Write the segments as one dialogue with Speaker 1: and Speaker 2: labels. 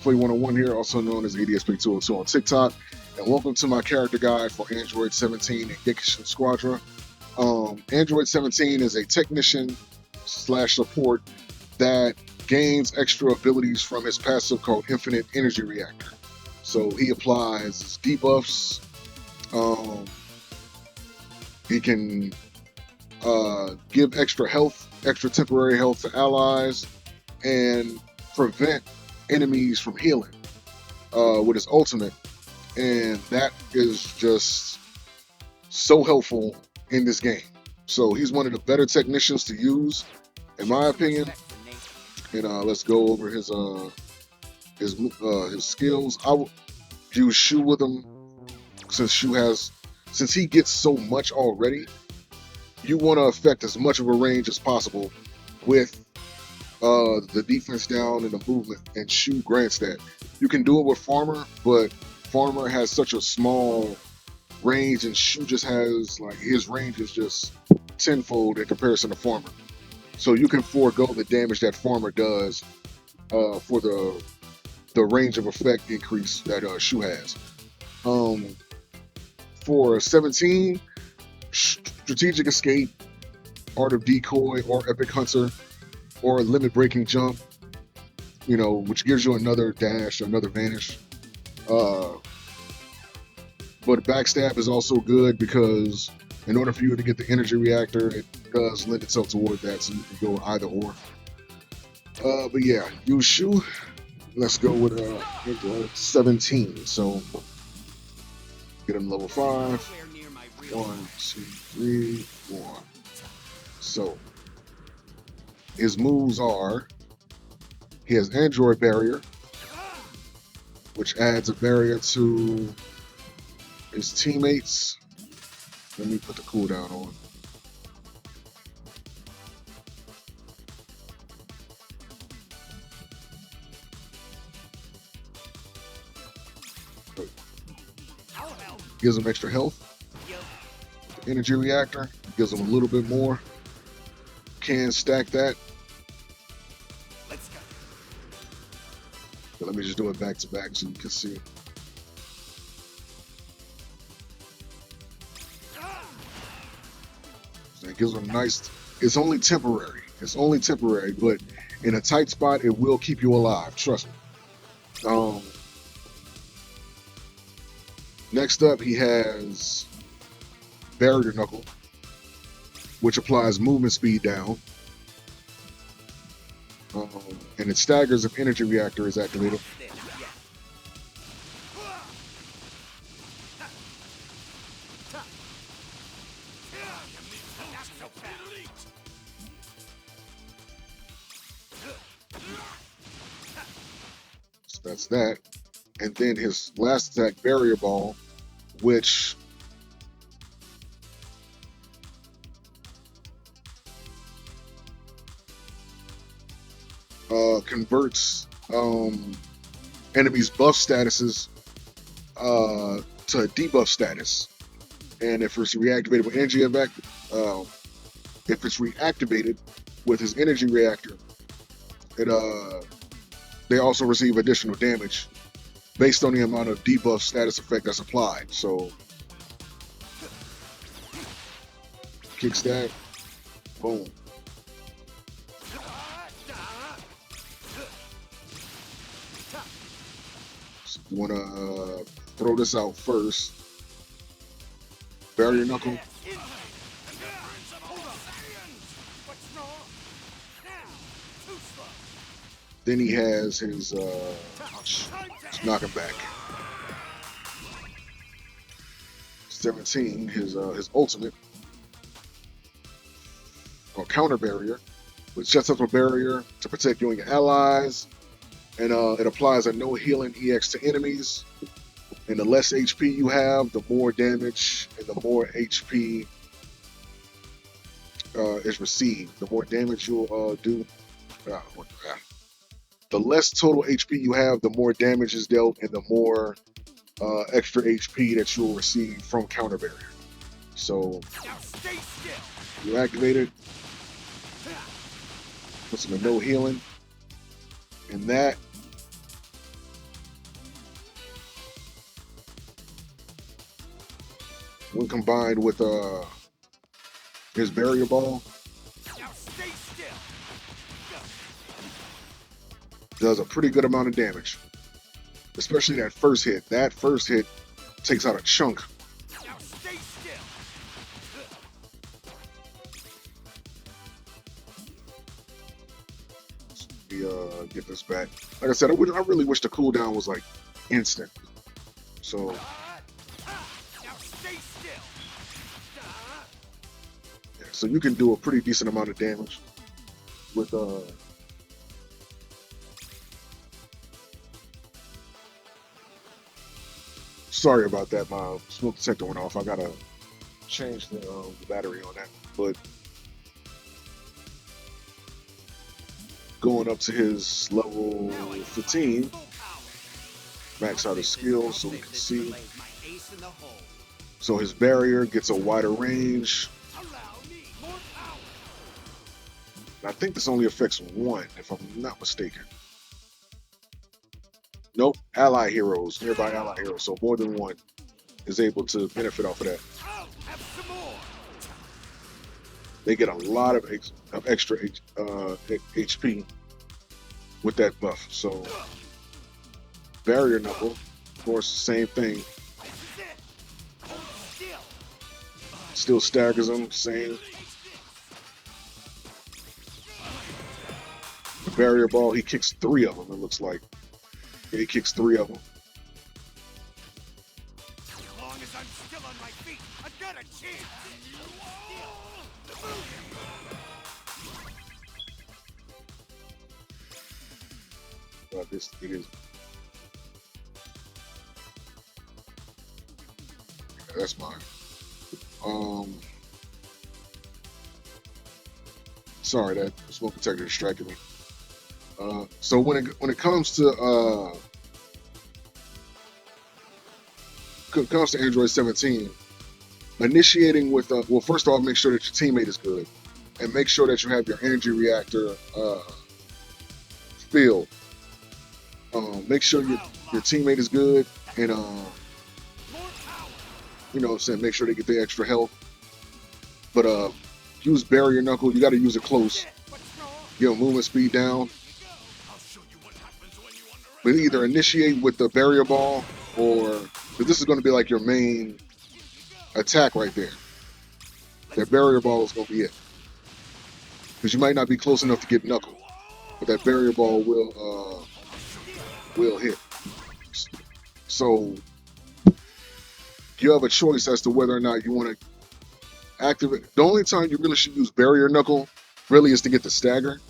Speaker 1: Play 101 here, also known as ADSP202 on TikTok. And welcome to my character guide for Android 17 and Gekishin Squadra. Android 17 is a technician slash support that gains extra abilities from his passive called Infinite Energy Reactor. So he applies debuffs. He can give extra health, extra temporary health to allies, and prevent enemies from healing with his ultimate. And that is just so helpful in this game. So he's one of the better technicians to use, in my opinion. And let's go over his skills. I will use Shu with him since he gets so much already. You want to affect as much of a range as possible with the defense down and the movement, and Shu grants that. You can do it with Farmer, but Farmer has such a small range, and Shu just has, like, his range is just tenfold in comparison to Farmer. So you can forego the damage that Farmer does for the range of effect increase that Shu has. For 17, Strategic Escape, Art of Decoy, or Epic Hunter, or Limit Breaking Jump, which gives you another dash, another vanish. But Backstab is also good because in order for you to get the energy reactor, it does lend itself toward that, so you can go either or. But yeah, use Shu. Let's go with 17. So get him level 5. 1, 2, 3, 4. So his moves are, he has Android Barrier, which adds a barrier to his teammates. Let me put the cooldown on. Gives him extra health. The energy reactor gives him a little bit more. Can stack that. But let me just do it back to back so you can see. So it gives him nice. It's only temporary. But in a tight spot, it will keep you alive. Trust me. Next up, he has Barrier Knuckle, which applies movement speed down. And it staggers if Energy Reactor is activated. So that's that. And then his last attack, Barrier Ball, which converts enemies' buff statuses to a debuff status. And if it's reactivated with energy effect, if it's reactivated with his energy reactor, they also receive additional damage based on the amount of debuff status effect that's applied. So kick stack, boom. So you want to throw this out first. Barrier Knuckle. Then he has his knock him back. 17, his ultimate, or Counter Barrier, which sets up a barrier to protect you and your allies, and it applies a no healing EX to enemies. And the less HP you have, the more damage and the more HP is received. The more damage you'll do. The less total HP you have, the more damage is dealt, and the more extra HP that you'll receive from Counter Barrier. So you activate it, puts him in no healing, and that when combined with his barrier ball, does a pretty good amount of damage. Especially that first hit. That first hit takes out a chunk. Get this back. Like I said, I really wish the cooldown was like instant. So yeah, so you can do a pretty decent amount of damage with sorry about that, my smoke detector went off. I gotta change the battery on that. But going up to his level 15, max out his skills so we can see. So his barrier gets a wider range. I think this only affects one, if I'm not mistaken. Nope, ally heroes, nearby ally heroes. So more than one is able to benefit off of that. They get a lot of extra HP with that buff. So barrier knuckle, of course, same thing. Still staggers them, same. The barrier ball, he kicks 3 of them, it looks like. Yeah, he kicks 3 of them.
Speaker 2: As long as I'm still on my feet, I got a chance.
Speaker 1: This it is. Yeah, that's mine. Sorry, that smoke detector distracted me. So when it comes to Android 17, initiating with well, first off, make sure that your teammate is good, and make sure that you have your energy reactor filled. Make sure your teammate is good, and you know what I'm saying, make sure they get the extra health. But use barrier knuckle. You got to use it close. Get movement speed down. But either initiate with the barrier ball, or this is going to be like your main attack right there. That barrier ball is going to be it, because you might not be close enough to get knuckle, but that barrier ball will hit. So you have a choice as to whether or not you want to activate. The only time you really should use barrier knuckle really is to get the stagger.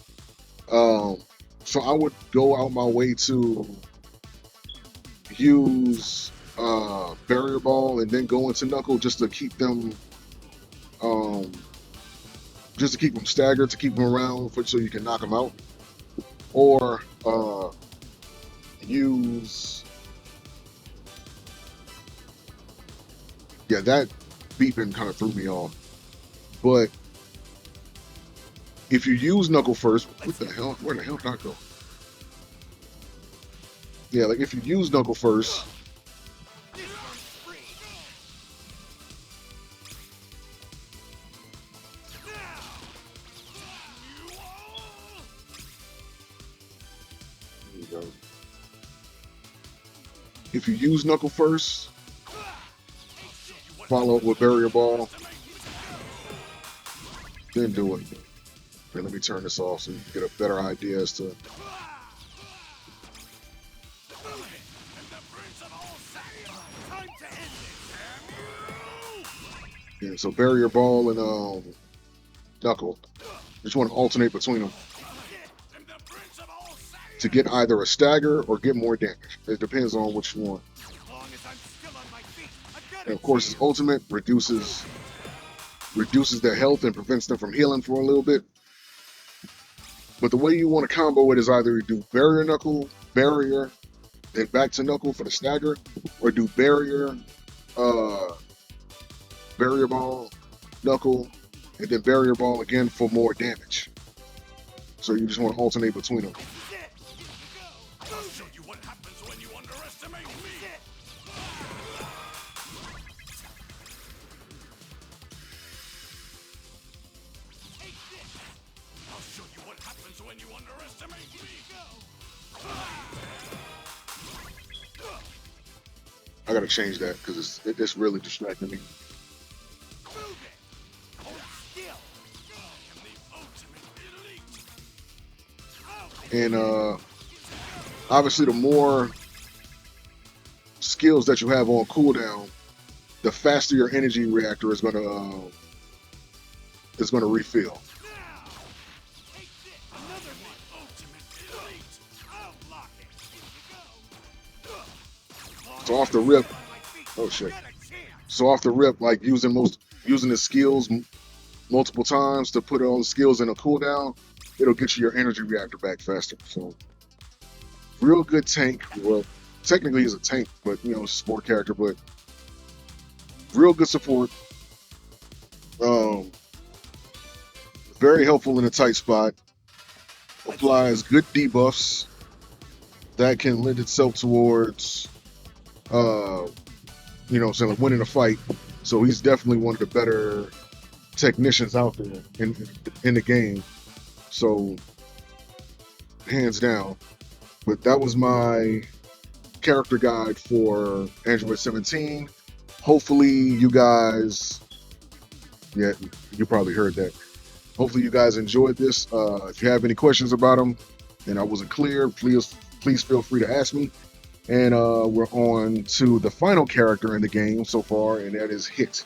Speaker 1: So I would go out my way to use barrier ball and then go into knuckle just to keep them staggered, to keep them around so you can knock them out, or use that beeping kind of threw me off. But if you use knuckle first, what the hell? Where the hell did I go? Yeah, like if you use knuckle first, there you go. If you use knuckle first, follow up with barrier ball, then do it. Okay, let me turn this off so you can get a better idea as to. Yeah, so barrier ball and knuckle. Just want to alternate between them to get either a stagger or get more damage. It depends on what you want. And of course, his ultimate reduces their health and prevents them from healing for a little bit. But the way you want to combo it is either you do barrier knuckle, barrier, then back to knuckle for the stagger, or do barrier, barrier ball, knuckle, and then barrier ball again for more damage. So you just want to alternate between them.
Speaker 2: I'll show you what happens when you underestimate me.
Speaker 1: I gotta change that because it's really distracting me.
Speaker 2: Move it! Hold still! I am the ultimate elite!
Speaker 1: And obviously, the more skills that you have on cooldown, the faster your energy reactor is gonna refill.
Speaker 2: Now! Take this! Another one! Ultimate elite! I'll block it! Here you go!
Speaker 1: So off the rip,
Speaker 2: On my feet!
Speaker 1: oh shit.
Speaker 2: Get a chance!
Speaker 1: So off the rip, like using the skills multiple times to put all the skills in a cooldown, it'll get you your energy reactor back faster. So real good tank. Well, technically he's a tank, but you know, support character, but real good support. Um, very helpful in a tight spot. Applies good debuffs that can lend itself towards, saying like winning a fight. So he's definitely one of the better technicians out there in the game. So hands down. But that was my character guide for Android 17. Hopefully you guys, yeah, you probably heard that. Hopefully you guys enjoyed this. If you have any questions about them and I wasn't clear, please feel free to ask me. And we're on to the final character in the game so far, and that is Hit.